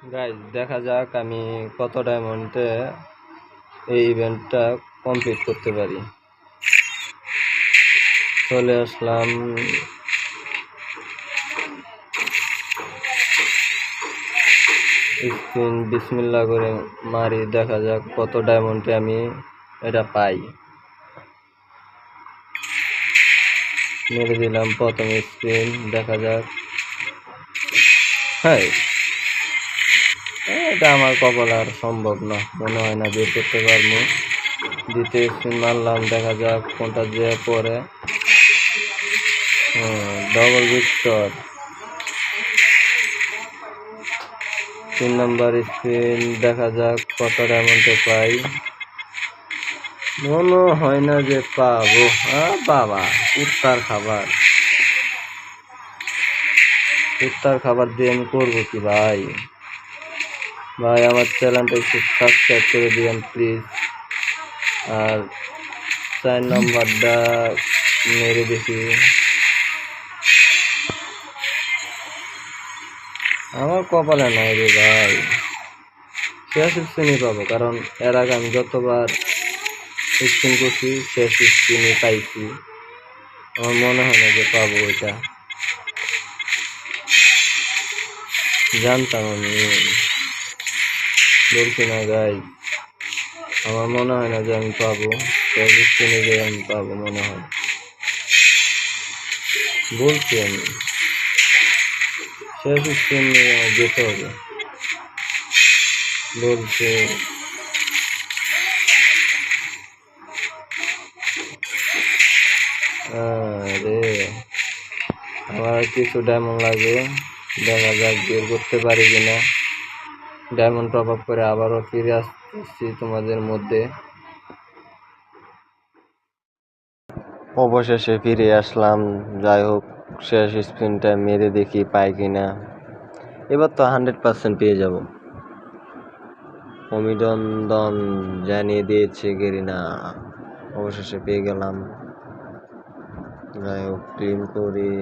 Guys দেখা যাক আমি কত ডায়মন্ডে এই ইভেন্টটা কমপ্লিট করতে পারি। চলে আসলাম স্পিন, বিসমিল্লাহ করে মারি, দেখা যাক কত ডায়মন্ডে আমি এটা পাই। মেরে দিলাম প্রথম স্পিন, দেখা যাক। হ্যাঁ, এটা আমার কপাল, আর সম্ভব না, মনে হয় না বের করতে পারবো। দ্বিতীয় স্পিন মারলাম, দেখা যাক কোনটা যে পরে। Double Victor. 3 নম্বর স্পিন, দেখা যাক কত ডায়মন্ডে পাই। মনে হয় না যে পাবো। বাবা, কুত্তার খাবার দিয়ে আমি করবো কি ভাই? আমার চ্যানেলটা একটু সাবস্ক্রাইব করে দিবেন প্লিজ। আর 4 নম্বরটা মেরে দেখি। আমার কপালে নাই রে ভাই, শেষ স্পিনই পাবো, কারণ এর আগে আমি যতবার স্পিন করছি শেষ স্পিনই পাইছি। আমার মনে হয় না যে পাবো এটা, জানতাম আমি, বলছি না গাই, আমার মনে হয় না যে আমি পাবো শেষ স্পিনে, যে আমি পাবো মনে হয়, বলছি আমি শেষ স্পিন নিয়ে আমার যেতে হবে, বলছে। রে, আমার কিছু ডায়মন্ড লাগে, দেখা যাক বের করতে পারি কিনা। ডায়মন্ড টপ আপ করে আবারও ফিরে আসছি তোমাদের মধ্যে। অবশেষে ফিরে আসলাম। যাই হোক, শেষ স্পিনটা মেরে দেখি পাই কিনা। এবার তো 100% পেয়ে যাব। অভিনন্দন জানিয়ে দিয়েছে গেরিনা, অবশেষে পেয়ে গেলাম। যাই হোক, ক্লেম করি।